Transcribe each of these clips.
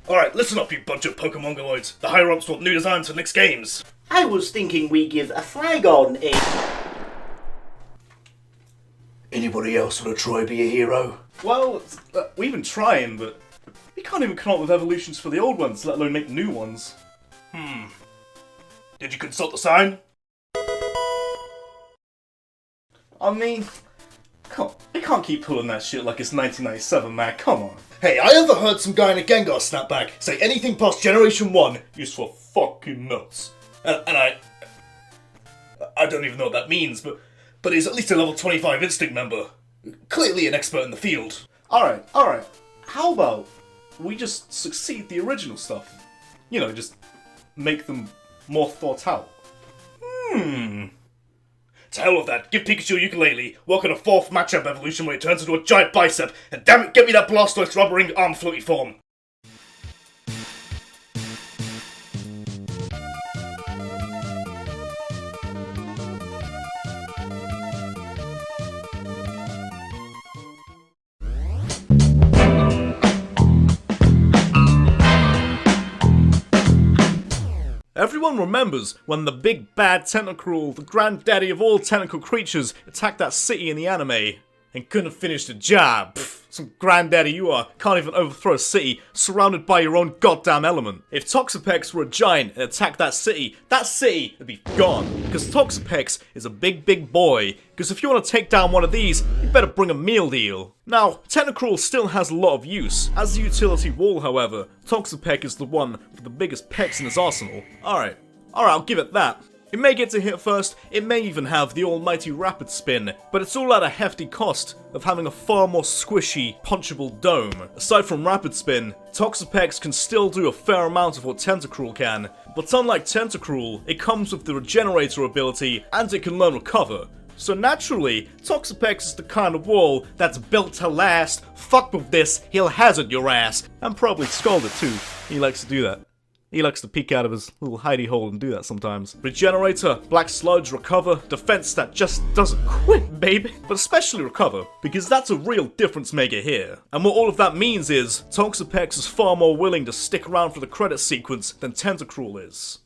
Alright, listen up, you bunch of Pokemongoloids. The higher-ups want new designs for next games. I was thinking we give a Flygon a... Anybody else want to try be a hero? Well, we've been trying, but we can't even come up with evolutions for the old ones, let alone make new ones. Did you consult the sign? I mean, they can't keep pulling that shit like it's 1997, man, come on. Hey, I overheard some guy in a Gengar snapback say anything past Generation 1 Used for fucking nuts. And I don't even know what that means, but he's at least a level 25 Instinct member. Clearly an expert in the field. Alright. How about we just succeed the original stuff? You know, just make them more thought out. To hell with that. Give Pikachu a ukulele, work on a 4th matchup evolution where it turns into a giant bicep, and damn it, get me that Blastoise rubber ring arm floaty form. Everyone remembers when the big bad Tentacruel, the granddaddy of all tentacle creatures, attacked that city in the anime and couldn't finish the job. Pfft, some granddaddy you are, can't even overthrow a city surrounded by your own goddamn element. If Toxapex were a giant and attacked that city would be gone. Because Toxapex is a big boy. Because if you want to take down one of these, you better bring a meal deal. Now, Tentacruel still has a lot of use. As the utility wall, however, Toxapex is the one with the biggest pecs in his arsenal. Alright, I'll give it that. It may get to hit first, it may even have the almighty Rapid Spin, but it's all at a hefty cost of having a far more squishy, punchable dome. Aside from Rapid Spin, Toxapex can still do a fair amount of what Tentacruel can, but unlike Tentacruel, it comes with the Regenerator ability and it can learn Recover. So naturally, Toxapex is the kind of wall that's built to last. Fuck with this, he'll hazard your ass. And probably scald it too. He likes to do that. He likes to peek out of his little hidey hole and do that sometimes. Regenerator, Black Sludge, Recover, defense that just doesn't quit, baby. But especially Recover, because that's a real difference maker here. And what all of that means is, Toxapex is far more willing to stick around for the credit sequence than Tentacruel is.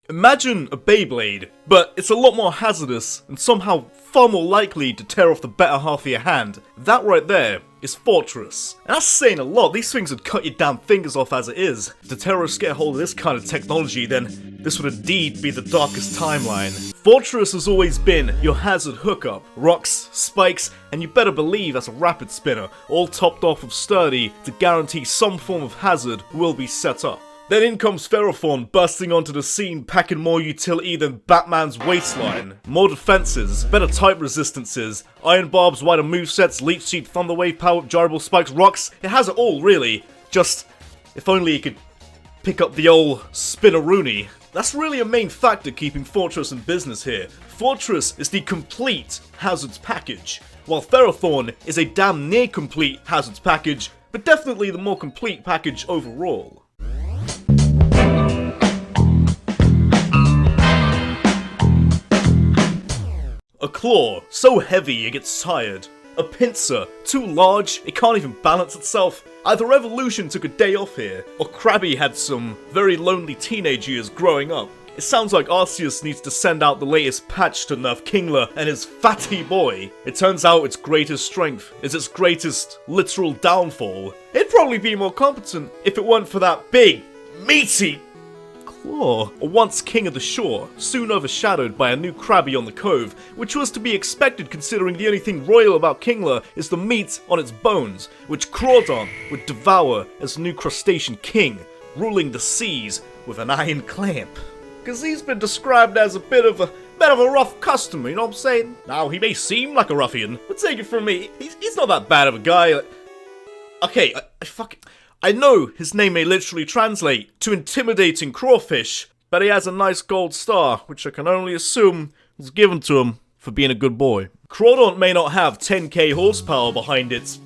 Imagine a Beyblade, but it's a lot more hazardous and somehow far more likely to tear off the better half of your hand. That right there is Fortress. And that's saying a lot, these things would cut your damn fingers off as it is. If the terrorists get hold of this kind of technology, then this would indeed be the darkest timeline. Fortress has always been your hazard hookup. Rocks, spikes, and you better believe that's a rapid spinner, all topped off with sturdy to guarantee some form of hazard will be set up. Then in comes Ferrothorn bursting onto the scene packing more utility than Batman's waistline. More defenses, better type resistances, Iron Barbs, wider movesets, Leech Seed, Thunder Wave, Power Up, Gyrable Spikes, Rocks. It has it all really, just if only you could pick up the old Spinneroonie. That's really a main factor keeping Fortress in business here. Fortress is the complete hazards package, while Ferrothorn is a damn near complete hazards package, but definitely the more complete package overall. A claw, so heavy it gets tired. A pincer, too large, it can't even balance itself. Either Evolution took a day off here, or Krabby had some very lonely teenage years growing up. It sounds like Arceus needs to send out the latest patch to nerf Kingler and his fatty boy. It turns out its greatest strength is its greatest literal downfall. It'd probably be more competent if it weren't for that big, meaty claw. A once king of the shore, soon overshadowed by a new Krabby on the Cove, which was to be expected considering the only thing royal about Kingler is the meat on its bones, which Crawdon would devour as new crustacean king, ruling the seas with an iron clamp. Cause he's been described as a bit of a rough customer, you know what I'm saying? Now, he may seem like a ruffian, but take it from me, he's not that bad of a guy. Okay, I know his name may literally translate to intimidating crawfish, but he has a nice gold star, which I can only assume was given to him for being a good boy. Crawdon may not have 10k horsepower behind its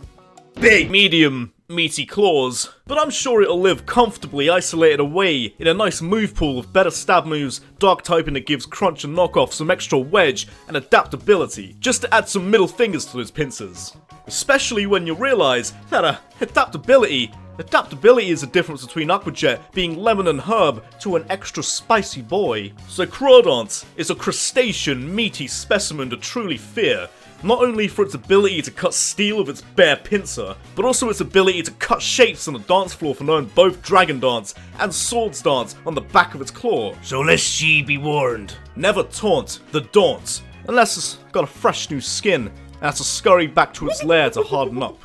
big, medium, meaty claws, but I'm sure it'll live comfortably isolated away in a nice move pool of better stab moves, dark typing that gives crunch and knockoff some extra wedge and adaptability, just to add some middle fingers to those pincers. Especially when you realise that adaptability is the difference between Aquajet being lemon and herb to an extra spicy boy. So Crawdaunt is a crustacean, meaty specimen to truly fear, not only for its ability to cut steel with its bare pincer, but also its ability to cut shapes on the dance floor for knowing both Dragon Dance and Swords Dance on the back of its claw. So lest ye be warned. Never taunt the daunt, unless it's got a fresh new skin and has to scurry back to its lair to harden up.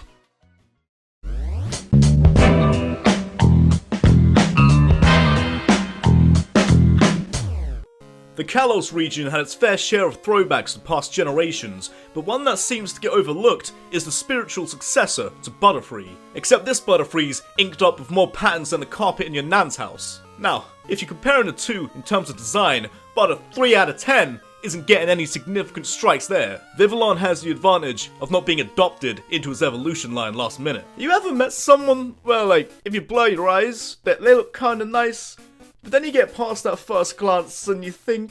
The Kalos region had its fair share of throwbacks to past generations, but one that seems to get overlooked is the spiritual successor to Butterfree. Except this Butterfree's inked up with more patterns than the carpet in your nan's house. Now, if you're comparing the two in terms of design, but a 3 out of 10 isn't getting any significant strikes there. Vivillon has the advantage of not being adopted into his evolution line last minute. You ever met someone, well, like, if you blur your eyes, they look kinda nice, but then you get past that first glance and you think,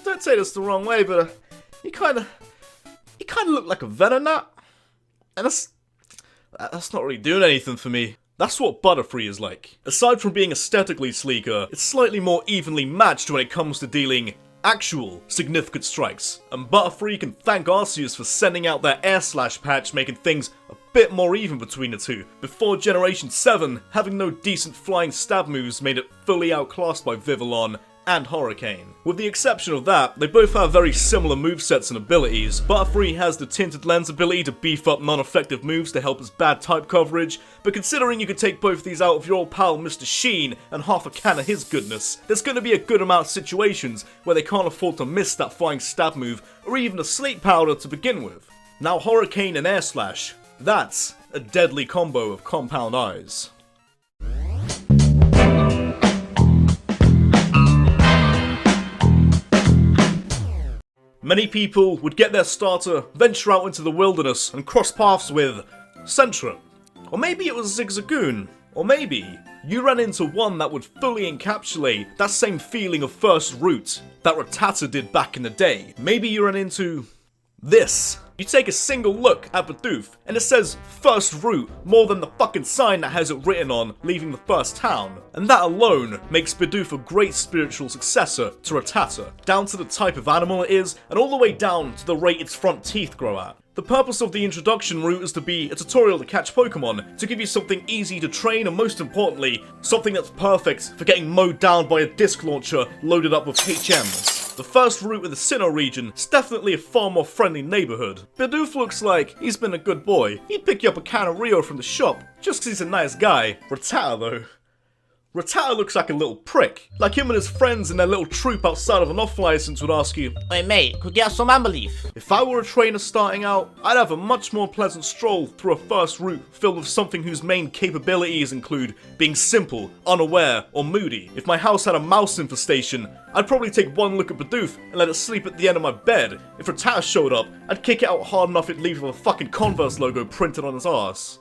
don't say this the wrong way, but you kinda look like a Venonat, and that's not really doing anything for me. That's what Butterfree is like. Aside from being aesthetically sleeker, it's slightly more evenly matched when it comes to dealing actual significant strikes. And Butterfree can thank Arceus for sending out that air slash patch, making things a bit more even between the two. Before Generation 7, having no decent flying stab moves made it fully outclassed by Vivillon and Hurricane. With the exception of that, they both have very similar movesets and abilities. Butterfree has the tinted lens ability to beef up non-effective moves to help its bad type coverage, but considering you could take both these out of your old pal Mr. Sheen and half a can of his goodness, there's going to be a good amount of situations where they can't afford to miss that flying stab move or even a sleep powder to begin with. Now Hurricane and Air Slash, that's a deadly combo of compound eyes. Many people would get their starter, venture out into the wilderness, and cross paths with Sentra. Or maybe it was Zigzagoon. Or maybe you ran into one that would fully encapsulate that same feeling of first root that Rattata did back in the day. Maybe you ran into this. You take a single look at Bidoof, and it says first route more than the fucking sign that has it written on leaving the first town. And that alone makes Bidoof a great spiritual successor to Rattata, down to the type of animal it is, and all the way down to the rate its front teeth grow at. The purpose of the introduction route is to be a tutorial to catch Pokemon, to give you something easy to train and most importantly, something that's perfect for getting mowed down by a disc launcher loaded up with HMs. The first route in the Sinnoh region is definitely a far more friendly neighborhood. Bidoof looks like he's been a good boy. He'd pick you up a can of Rio from the shop, just 'cause he's a nice guy. Rattata though. Rattata looks like a little prick. Like him and his friends in their little troop outside of an off-license would ask you, Hey mate, could you have some amber leaf? if I were a trainer starting out, I'd have a much more pleasant stroll through a first route filled with something whose main capabilities include being simple, unaware, or moody. If my house had a mouse infestation, I'd probably take one look at Bidoof and let it sleep at the end of my bed. If Rattata showed up, I'd kick it out hard enough it'd leave with a fucking Converse logo printed on his arse.